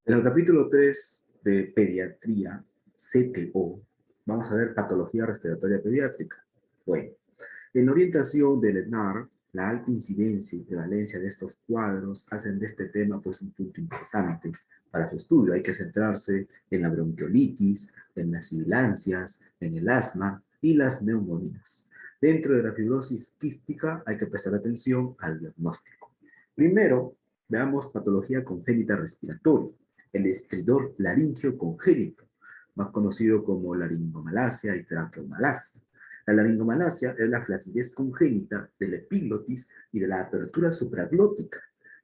En el capítulo 3 de Pediatría, CTO, vamos a ver patología respiratoria pediátrica. Bueno, en orientación del ENAR, la alta incidencia y prevalencia de estos cuadros hacen de este tema pues un punto importante para su estudio. Hay que centrarse en la bronquiolitis, en las sibilancias, en el asma y las neumonías. Dentro de la fibrosis quística hay que prestar atención al diagnóstico. Primero, veamos patología congénita respiratoria, el estridor laringio congénito, más conocido como laringomalacia y traqueomalacia. La laringomalacia es la flacidez congénita de la epiglotis y de la apertura supraglótica,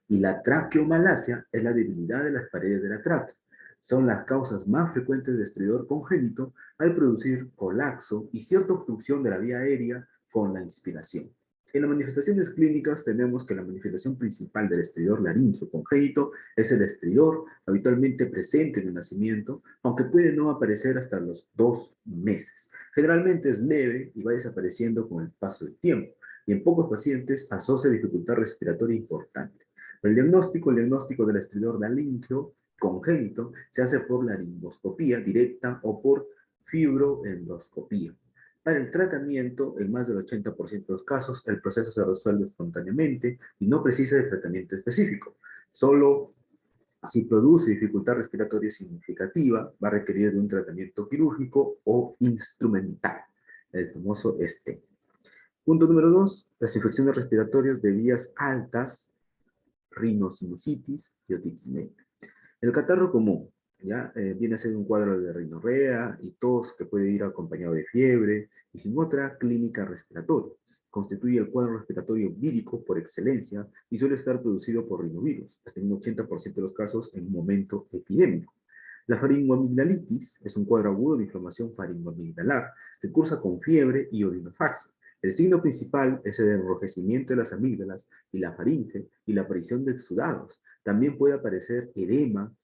y la traqueomalacia es la debilidad de las paredes de la tráquea. Son las causas más frecuentes de estridor congénito al producir colapso y cierta obstrucción de la vía aérea con la inspiración. En las manifestaciones clínicas tenemos que la manifestación principal del estridor laríngeo congénito es el estridor, habitualmente presente en el nacimiento, aunque puede no aparecer hasta los 2 meses. Generalmente es leve y va desapareciendo con el paso del tiempo, y en pocos pacientes asocia dificultad respiratoria importante. El diagnóstico del estridor laríngeo congénito se hace por laringoscopía directa o por fibroendoscopía. Para el tratamiento, en más del 80% de los casos, el proceso se resuelve espontáneamente y no precisa de tratamiento específico. Solo si produce dificultad respiratoria significativa, va a requerir de un tratamiento quirúrgico o instrumental, el famoso ST. Punto número 2, las infecciones respiratorias de vías altas, rinosinusitis y otitis media. El catarro común, ¿ya? Viene a ser un cuadro de rinorrea y tos que puede ir acompañado de fiebre y sin otra clínica respiratoria. Constituye el cuadro respiratorio vírico por excelencia y suele estar producido por rinovirus, hasta en un 80% de los casos en un momento epidémico. La faringoamigdalitis es un cuadro agudo de inflamación faringoamigdalar que cursa con fiebre y odinofagia. El signo principal es el enrojecimiento de las amígdalas y la faringe y la aparición de exudados. También puede aparecer edema,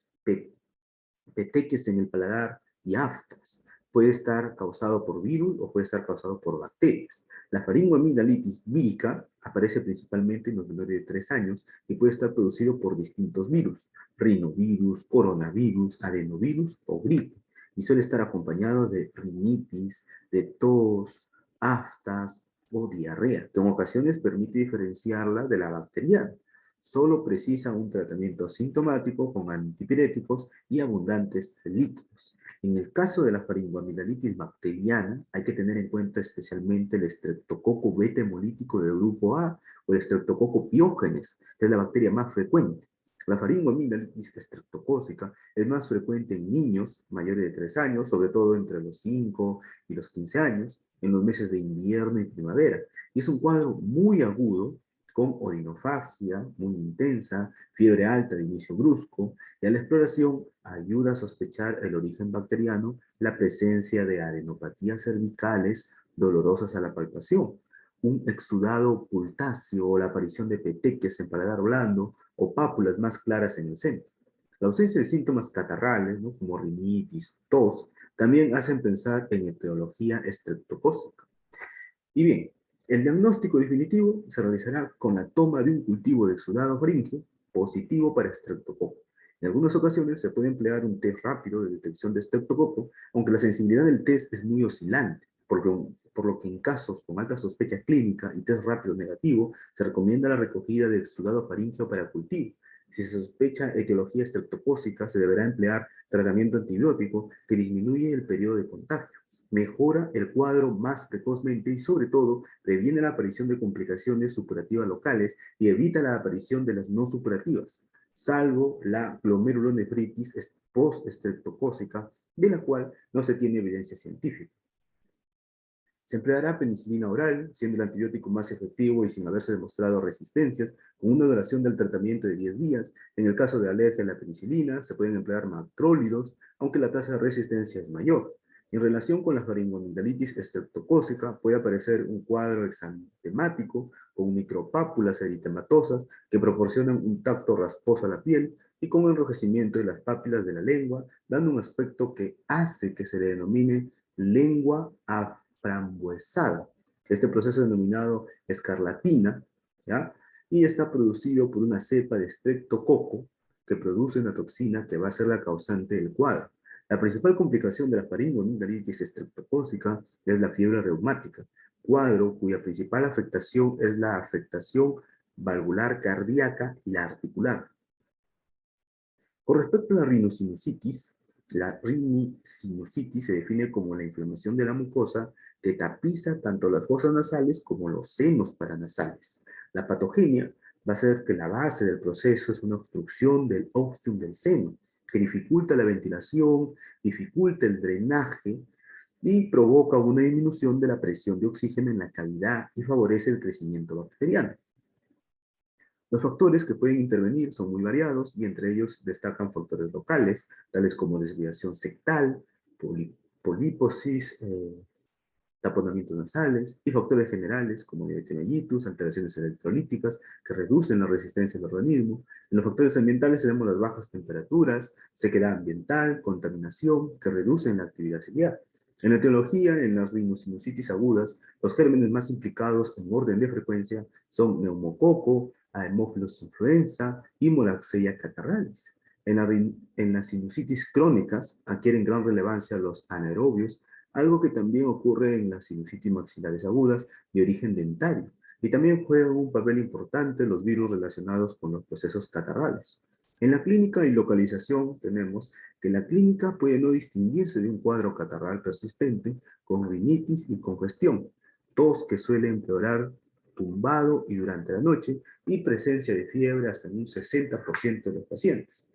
peteques en el paladar y aftas. Puede estar causado por virus o puede estar causado por bacterias. La faringoamigdalitis vírica aparece principalmente en los menores de 3 años y puede estar producido por distintos virus, rinovirus, coronavirus, adenovirus o gripe, y suele estar acompañado de rinitis, de tos, aftas o diarrea, que en ocasiones permite diferenciarla de la bacteriana. Solo precisa un tratamiento sintomático con antipiréticos y abundantes líquidos. En el caso de la faringoamigdalitis bacteriana, hay que tener en cuenta especialmente el estreptococo beta hemolítico del grupo A o el estreptococo piógenes, que es la bacteria más frecuente. La faringoamigdalitis estreptocócica es más frecuente en niños mayores de 3 años, sobre todo entre los 5 y los 15 años, en los meses de invierno y primavera. Y es un cuadro muy agudo con odinofagia muy intensa, fiebre alta de inicio brusco, y a la exploración ayuda a sospechar el origen bacteriano, la presencia de adenopatías cervicales dolorosas a la palpación, un exudado pultáceo o la aparición de peteques en paladar blando o pápulas más claras en el centro. La ausencia de síntomas catarrales, ¿no?, como rinitis, tos, también hacen pensar en etiología estreptocócica. Y bien, el diagnóstico definitivo se realizará con la toma de un cultivo de exudado faríngeo positivo para estreptococo. En algunas ocasiones se puede emplear un test rápido de detección de estreptococo, aunque la sensibilidad del test es muy oscilante, por lo que en casos con alta sospecha clínica y test rápido negativo, se recomienda la recogida de exudado faríngeo para cultivo. Si se sospecha etiología estreptocócica, se deberá emplear tratamiento antibiótico que disminuye el periodo de contagio, mejora el cuadro más precozmente y sobre todo previene la aparición de complicaciones supurativas locales y evita la aparición de las no supurativas, salvo la glomerulonefritis post-estreptocócica, de la cual no se tiene evidencia científica. Se empleará penicilina oral, siendo el antibiótico más efectivo y sin haberse demostrado resistencias, con una duración del tratamiento de 10 días. En el caso de alergia a la penicilina, se pueden emplear macrólidos, aunque la tasa de resistencia es mayor. En relación con la faringoamigdalitis estreptocócica, puede aparecer un cuadro exantemático con micropápulas eritematosas que proporcionan un tacto rasposo a la piel y con enrojecimiento de las papilas de la lengua, dando un aspecto que hace que se le denomine lengua aframbuesada. Este proceso es denominado escarlatina, ¿ya? Y está producido por una cepa de estreptococo que produce una toxina que va a ser la causante del cuadro. La principal complicación de la faringoamigdalitis estreptocócica es la fiebre reumática, cuadro cuya principal afectación es la afectación valvular cardíaca y la articular. Con respecto a la rinosinusitis se define como la inflamación de la mucosa que tapiza tanto las fosas nasales como los senos paranasales. La patogenia va a ser que la base del proceso es una obstrucción del ostium del seno, que dificulta la ventilación, dificulta el drenaje y provoca una disminución de la presión de oxígeno en la cavidad y favorece el crecimiento bacteriano. Los factores que pueden intervenir son muy variados y entre ellos destacan factores locales, tales como desviación sectal, poliposis, taponamientos nasales y factores generales como diabetes mellitus, alteraciones electrolíticas que reducen la resistencia del organismo. En los factores ambientales tenemos las bajas temperaturas, sequedad ambiental, contaminación que reducen la actividad ciliar. En la etiología, en las rinosinusitis agudas, los gérmenes más implicados en orden de frecuencia son neumococo, Haemophilus influenza y Moraxella catarrhalis. En las sinusitis crónicas adquieren gran relevancia los anaerobios, algo que también ocurre en las sinusitis maxilares agudas de origen dentario. Y también juegan un papel importante los virus relacionados con los procesos catarrales. En la clínica y localización tenemos que la clínica puede no distinguirse de un cuadro catarral persistente con rinitis y congestión, tos que suele empeorar tumbado y durante la noche y presencia de fiebre hasta en un 60% de los pacientes.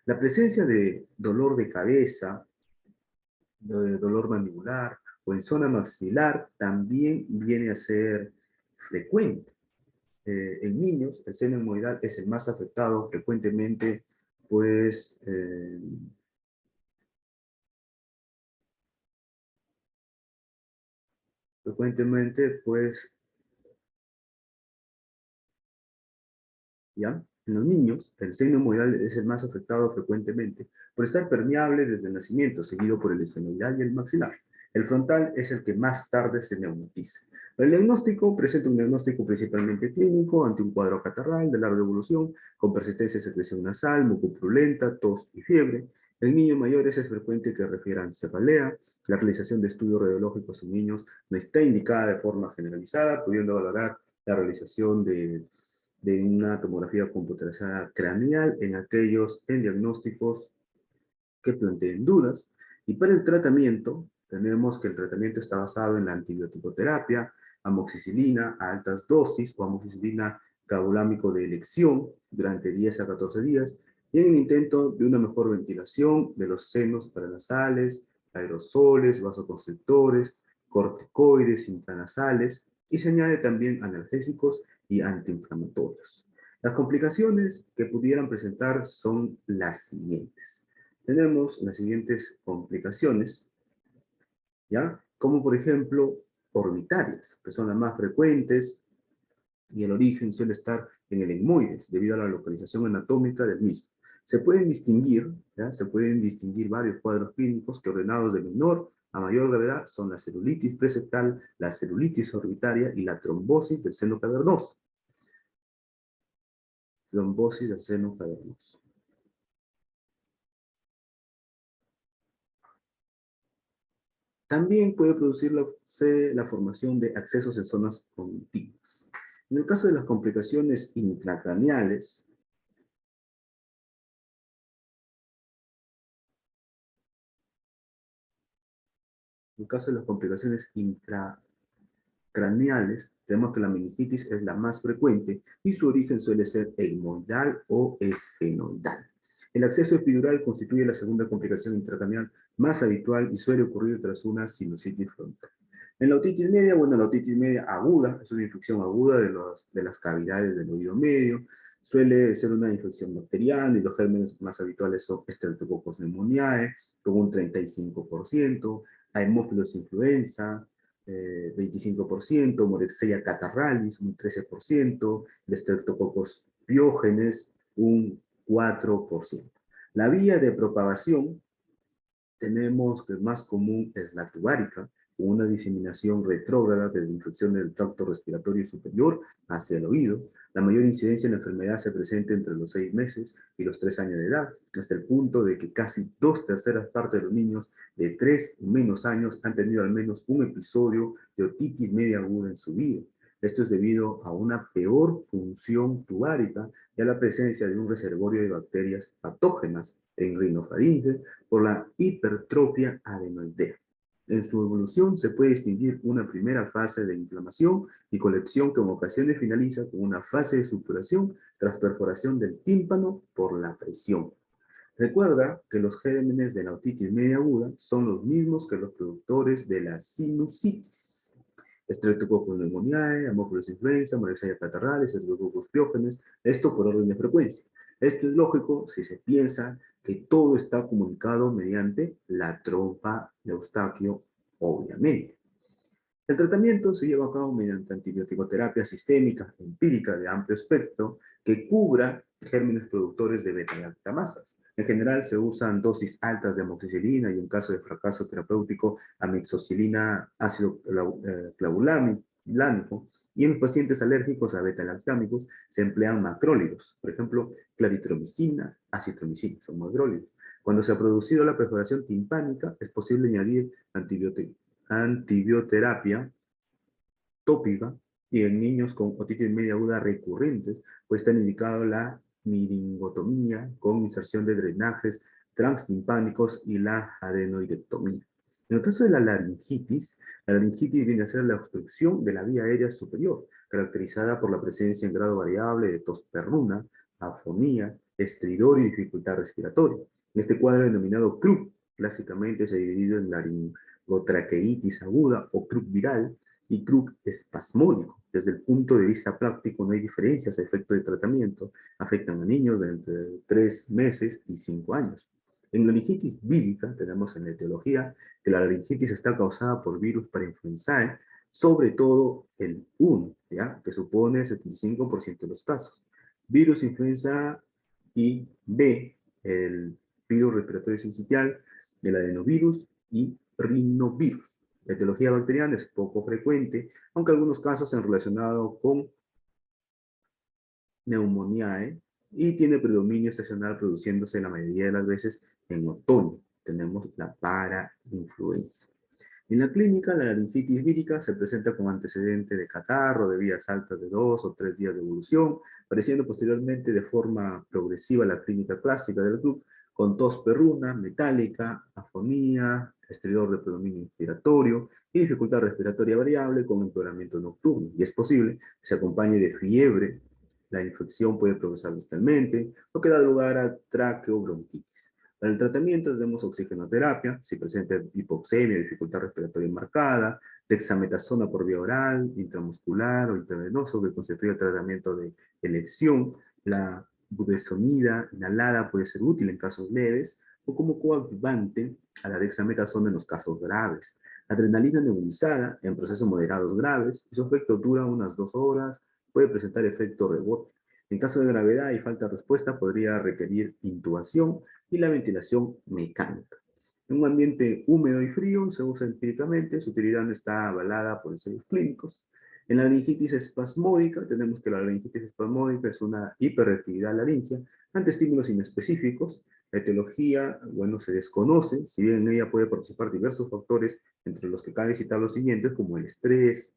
La presencia de dolor de cabeza, de dolor mandibular o en zona maxilar también viene a ser frecuente. En niños, el seno hemorroidal es el más afectado frecuentemente, pues, ¿ya? En los niños, el seno hemorroidal es el más afectado frecuentemente por estar permeable desde el nacimiento, seguido por el esfenoidal y el maxilar. El frontal es el que más tarde se neumatiza. El diagnóstico presenta un diagnóstico principalmente clínico ante un cuadro catarral de larga evolución, con persistencia de secreción nasal, mucopurulenta, tos y fiebre. En niños mayores es frecuente que refieran cefalea. La realización de estudios radiológicos en niños no está indicada de forma generalizada, pudiendo valorar la realización de una tomografía computarizada craneal en diagnósticos que planteen dudas. Y para el tratamiento, tenemos que el tratamiento está basado en la antibioticoterapia, amoxicilina a altas dosis o amoxicilina clavulámico de elección durante 10 a 14 días y en el intento de una mejor ventilación de los senos paranasales, aerosoles, vasoconstrictores, corticoides intranasales y se añade también analgésicos y antiinflamatorios. Las complicaciones que pudieran presentar son las siguientes. Tenemos las siguientes complicaciones, ¿ya? Como por ejemplo, orbitarias, que son las más frecuentes y el origen suele estar en el etmoides, debido a la localización anatómica del mismo. Se pueden distinguir, ¿ya? Se pueden distinguir varios cuadros clínicos que ordenados de menor a mayor gravedad son la celulitis preseptal, la celulitis orbitaria y la trombosis del seno cavernoso. Trombosis del seno cavernoso. También puede producirse la formación de accesos en zonas contiguas. En el caso de las complicaciones intracraneales, tenemos que la meningitis es la más frecuente y su origen suele ser etmoidal o esfenoidal. El acceso epidural constituye la segunda complicación intracraneal más habitual y suele ocurrir tras una sinusitis frontal. En la otitis media, bueno, la otitis media aguda es una infección aguda de las cavidades del oído medio, suele ser una infección bacteriana y los gérmenes más habituales son Streptococcus pneumoniae, con un 35%, Haemophilus influenza, 25%, Moraxella catarrhalis, un 13%, Streptococcus piógenes, un 4%. La vía de propagación tenemos que es más común es la tubárica, con una diseminación retrógrada desde infección del tracto respiratorio superior hacia el oído. La mayor incidencia en la enfermedad se presenta entre los 6 meses y los 3 años de edad, hasta el punto de que casi 2/3 partes de los niños de 3 o menos años han tenido al menos un episodio de otitis media aguda en su vida. Esto es debido a una peor función tubárica y a la presencia de un reservorio de bacterias patógenas en rinofaringe por la hipertrofia adenoidea. En su evolución se puede distinguir una primera fase de inflamación y colección que en ocasiones finaliza con una fase de supuración tras perforación del tímpano por la presión. Recuerda que los gérmenes de la otitis media aguda son los mismos que los productores de la sinusitis. Streptococcus pneumoniae, Haemophilus influenza, Moraxella catarrhalis, Streptococcus pyogenes, esto por orden de frecuencia. Esto es lógico si se piensa que todo está comunicado mediante la trompa de Eustaquio, obviamente. El tratamiento se lleva a cabo mediante antibiótico-terapia sistémica empírica de amplio espectro que cubra gérmenes productores de beta-lactamasas. En general se usan dosis altas de amoxicilina y en caso de fracaso terapéutico amoxicilina ácido clavulánico, y en los pacientes alérgicos a beta-lactámicos se emplean macrólidos, por ejemplo, claritromicina, acitromicina, son macrólidos. Cuando se ha producido la perforación timpánica, es posible añadir antibioterapia tópica y en niños con otitis media aguda recurrentes, pues está indicado la miringotomía con inserción de drenajes transtimpánicos y la adenoidectomía. En el caso de la laringitis viene a ser la obstrucción de la vía aérea superior, caracterizada por la presencia en grado variable de tos perruna, afonía, estridor y dificultad respiratoria. Este cuadro denominado CRUP, clásicamente se ha dividido en laringotraqueitis aguda o CRUP viral, y CRUP espasmódico. Desde el punto de vista práctico no hay diferencias a efecto de tratamiento. Afectan a niños de entre 3 meses y 5 años. En laringitis vírica tenemos en la etiología que la laringitis está causada por virus parainfluenzae, sobre todo el 1, ¿ya? Que supone el 75% de los casos. Virus influenza y B, el virus respiratorio sincitial, el adenovirus y rinovirus. La etiología bacteriana es poco frecuente, aunque algunos casos se han relacionado con pneumoniae y tiene predominio estacional produciéndose la mayoría de las veces en otoño. Tenemos la parainfluenza. En la clínica, la laringitis vírica se presenta con antecedente de catarro, de vías altas de 2 o 3 días de evolución, apareciendo posteriormente de forma progresiva la clínica clásica del club, con tos perruna, metálica, afonía, estridor de predominio inspiratorio y dificultad respiratoria variable con empeoramiento nocturno. Y es posible que se acompañe de fiebre. La infección puede progresar distalmente, lo que da lugar a traqueobronquitis. Para el tratamiento tenemos oxigenoterapia, si presenta hipoxemia, dificultad respiratoria marcada, dexametasona por vía oral, intramuscular o intravenoso, que constituye el tratamiento de elección. La budesonida inhalada puede ser útil en casos leves o como coadyuvante a la dexametasona en los casos graves. Adrenalina nebulizada en procesos moderados graves, y su efecto dura unas 2 horas, puede presentar efecto rebote. En caso de gravedad y falta de respuesta, podría requerir intubación y la ventilación mecánica. En un ambiente húmedo y frío se usa empíricamente, su utilidad no está avalada por ensayos clínicos. En la laringitis espasmódica, tenemos que la laringitis espasmódica es una hiperreactividad laringea ante estímulos inespecíficos. La etiología, bueno, se desconoce, si bien en ella puede participar diversos factores, entre los que cabe citar los siguientes, como el estrés,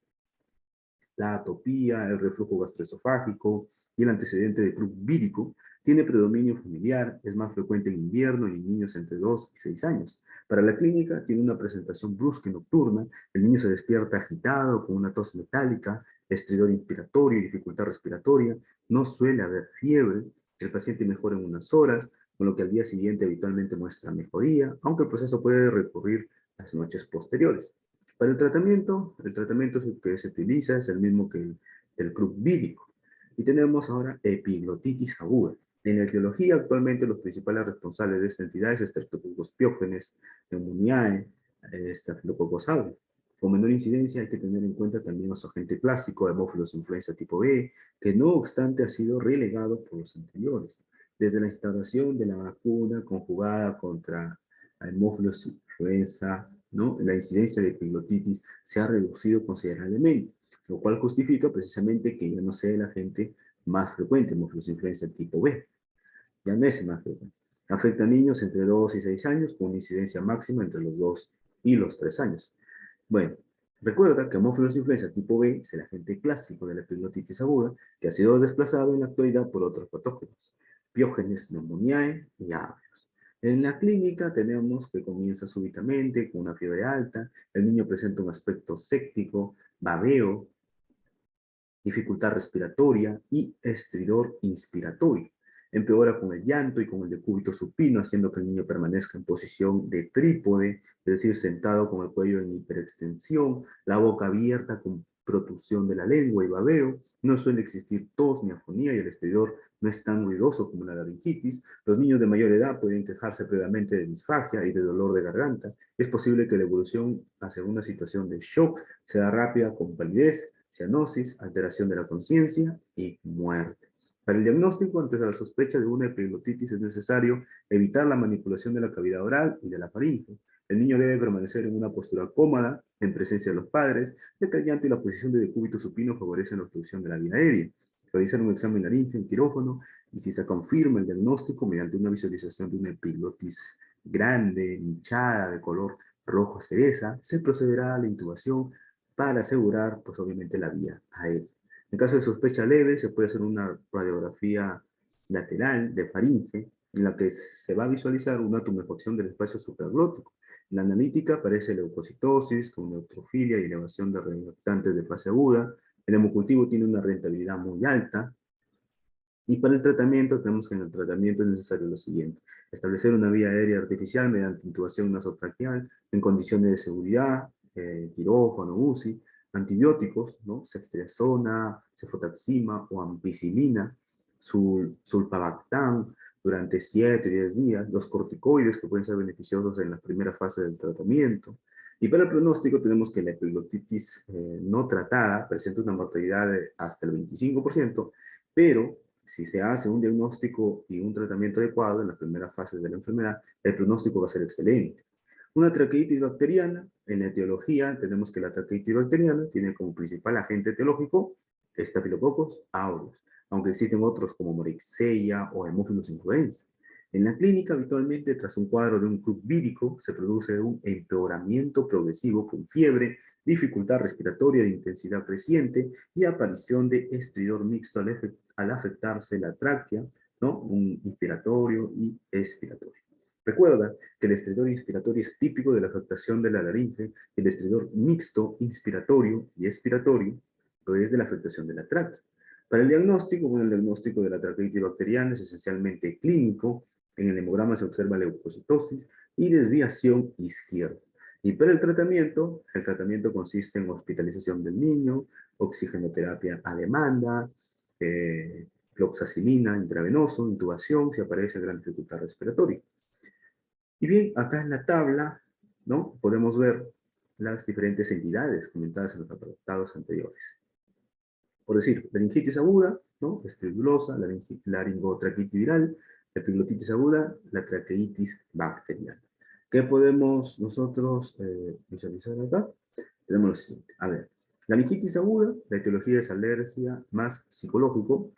la atopía, el reflujo gastroesofágico y el antecedente de CRUP vírico. Tiene predominio familiar, es más frecuente en invierno y en niños entre 2 y 6 años. Para la clínica tiene una presentación brusca y nocturna, el niño se despierta agitado con una tos metálica, estridor inspiratorio y dificultad respiratoria, no suele haber fiebre, el paciente mejora en unas horas, con lo que al día siguiente habitualmente muestra mejoría, aunque el proceso puede recurrir las noches posteriores. Para el tratamiento que se utiliza es el mismo que el CRUP vírico. Y tenemos ahora epiglotitis aguda. En la etiología, actualmente los principales responsables de esta entidad es Streptococcus pyogenes, Pneumoniae, Staphylococcus aureus. Con menor incidencia hay que tener en cuenta también a su agente clásico, Haemophilus influenza tipo B, que no obstante ha sido relegado por los anteriores. Desde la instauración de la vacuna conjugada contra Haemophilus influenza ¿no? La incidencia de epiglotitis se ha reducido considerablemente, lo cual justifica precisamente que ya no sea el agente más frecuente, hemófilos influenza tipo B. Ya no es el más frecuente. Afecta a niños entre 2 y 6 años con una incidencia máxima entre los 2 y los 3 años. Bueno, recuerda que hemófilos influenza tipo B es el agente clásico de la epiglotitis aguda que ha sido desplazado en la actualidad por otros patógenos, Piógenes pneumoniae y Avios. En la clínica tenemos que comienza súbitamente con una fiebre alta, el niño presenta un aspecto séptico, babeo, dificultad respiratoria y estridor inspiratorio. Empeora con el llanto y con el decúbito supino, haciendo que el niño permanezca en posición de trípode, es decir, sentado con el cuello en hiperextensión, la boca abierta con protrusión de la lengua y babeo. No suele existir tos ni afonía y el estridor no es tan ruidoso como la laringitis. Los niños de mayor edad pueden quejarse previamente de disfagia y de dolor de garganta. Es posible que la evolución hacia una situación de shock sea rápida con palidez, cianosis, alteración de la conciencia y muerte. Para el diagnóstico, antes de la sospecha de una epiglotitis, es necesario evitar la manipulación de la cavidad oral y de la faringe. El niño debe permanecer en una postura cómoda, en presencia de los padres, ya que el llanto y la posición de decúbito supino favorecen la obstrucción de la vía aérea. Realizar un examen laríngeo en quirófano y si se confirma el diagnóstico mediante una visualización de una epiglotis grande, hinchada, de color rojo cereza, se procederá a la intubación para asegurar, pues obviamente, la vía aérea. En caso de sospecha leve, se puede hacer una radiografía lateral de faringe, en la que se va a visualizar una tumefacción del espacio supraglótico. En la analítica aparece leucocitosis con neutrofilia y elevación de reactantes de fase aguda. El hemocultivo tiene una rentabilidad muy alta. Y para el tratamiento, tenemos que en el tratamiento es necesario lo siguiente: establecer una vía aérea artificial mediante intubación nasotraqueal en condiciones de seguridad, quirófano, UCI, antibióticos, ¿no? Ceftriaxona, cefotaxima o ampicilina, sulpabactam durante 7 o 10 días, los corticoides que pueden ser beneficiosos en la primera fase del tratamiento. Y para el pronóstico tenemos que la epiglotitis no tratada presenta una mortalidad de hasta el 25%, pero si se hace un diagnóstico y un tratamiento adecuado en las primeras fases de la enfermedad, el pronóstico va a ser excelente. Una traqueitis bacteriana, en la etiología tenemos que la traqueitis bacteriana tiene como principal agente etiológico Staphylococcus aureus, aunque existen otros como Moraxella o Haemophilus influenza. En la clínica, habitualmente, tras un cuadro de un club vírico, se produce un empeoramiento progresivo con fiebre, dificultad respiratoria de intensidad creciente y aparición de estridor mixto al afectarse la tráquea, ¿no? Un inspiratorio y expiratorio. Recuerda que el estridor inspiratorio es típico de la afectación de la laringe, y el estridor mixto, inspiratorio y expiratorio, lo es de la afectación de la tráquea. Para el diagnóstico, bueno, el diagnóstico de la traqueitis bacteriana es esencialmente clínico. En el hemograma se observa leucocitosis y desviación izquierda. Y para el tratamiento consiste en hospitalización del niño, oxigenoterapia a demanda, cloxacilina intravenoso, intubación si aparece gran dificultad respiratoria. Y bien, acá en la tabla, ¿no? Podemos ver las diferentes entidades comentadas en los apartados anteriores. Por decir, laringitis aguda, ¿no? Estribulosa, laringotraquitis viral, epiglotitis aguda, la traqueitis bacteriana. ¿Qué podemos nosotros visualizar acá? Tenemos lo siguiente. A ver, laringitis aguda, la etiología es alergia más psicológico.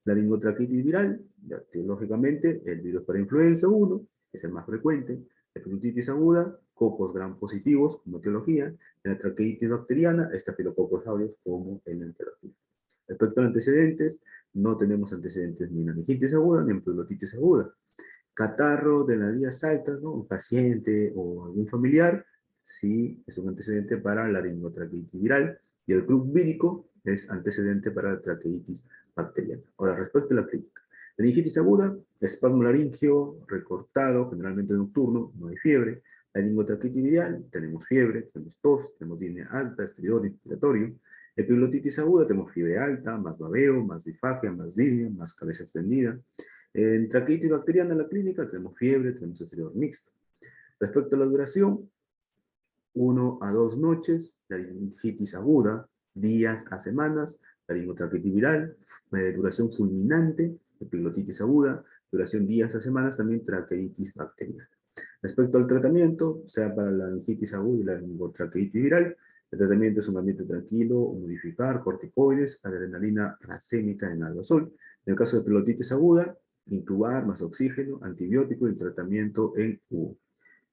Laringotraquitis viral, ya, etiológicamente, el virus para influenza 1, es el más frecuente. Epiglotitis aguda, cocos gram positivos como etiología. En la traqueitis bacteriana, Staphylococcus aureus como en la etiología. Respecto a antecedentes, no tenemos antecedentes ni en laringitis aguda ni en epiglotitis aguda. Catarro de las vías altas, ¿no? Un paciente o algún familiar, sí es un antecedente para la laringotraqueitis viral, y el club vírico es antecedente para la traqueitis bacteriana. Ahora, respecto a la clínica. Laringitis aguda, espasmo laringio recortado, generalmente nocturno, no hay fiebre. Laringotraqueitis viral, tenemos fiebre, tenemos tos, tenemos disnea alta, estridor inspiratorio. Epiglotitis aguda, tenemos fiebre alta, más babeo, más disfagia, más disnea, más cabeza extendida. En traqueitis bacteriana en la clínica tenemos fiebre, tenemos estridor mixto. Respecto a la duración, 1 a 2 noches, laringitis aguda, días a semanas, laringotraqueitis viral, duración fulminante, epiglotitis aguda, duración días a semanas, también traqueitis bacteriana. Respecto al tratamiento, sea para la laringitis aguda y la laringotraqueitis viral, el tratamiento es un ambiente tranquilo, modificar corticoides, adrenalina racémica en aldazol. En el caso de pelotitis aguda, intubar más oxígeno, antibiótico y tratamiento en U.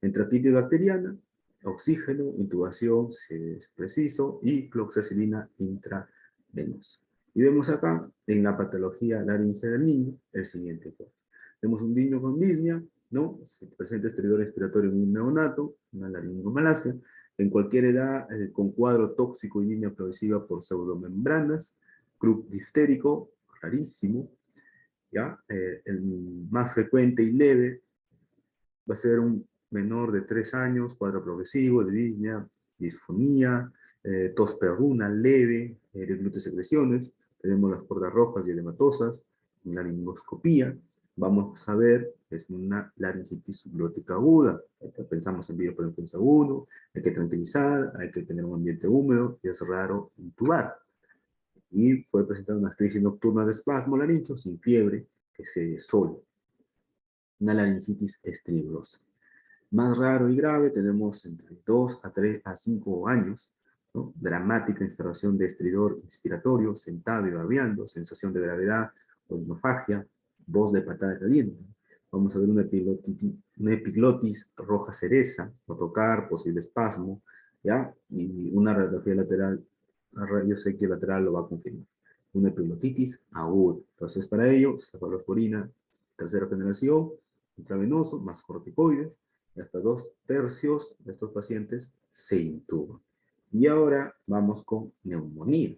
En traquitis bacteriana, oxígeno, intubación si es preciso y cloxacilina intravenosa. Y vemos acá, en la patología laringea del niño, el siguiente cuadro. Vemos un niño con disnea, ¿no? Se presenta estridor respiratorio en un neonato, una laringomalacia, en cualquier edad, con cuadro tóxico y disnea progresiva por pseudomembranas, croup diftérico, rarísimo, ¿ya? El más frecuente y leve va a ser un menor de 3 años, cuadro progresivo de disnea, disfonía, tos perruna leve, de glúteos secreciones, tenemos las cuerdas rojas y edematosas, laringoscopía, vamos a ver, es una laringitis subglótica aguda, pensamos en virus por influenza 1, hay que tranquilizar, hay que tener un ambiente húmedo, y es raro intubar, y puede presentar una crisis nocturna de espasmo laríngeo sin fiebre, que se desole, una laringitis estriglosa. Más raro y grave tenemos entre 2 a 3 a 5 años, ¿no? Dramática instalación de estridor inspiratorio, sentado y babeando, sensación de gravedad o hemorragia, voz de patada caliente. Vamos a ver una epiglotis roja cereza, o tocar, posible espasmo, ¿ya? Y una radiografía lateral, la radios X lateral lo va a confirmar. Una epiglotitis aguda. Entonces, para ello, cefalosporina, tercera generación, intravenoso, más corticoides, hasta 2/3 de estos pacientes se intuban. Y ahora vamos con neumonía.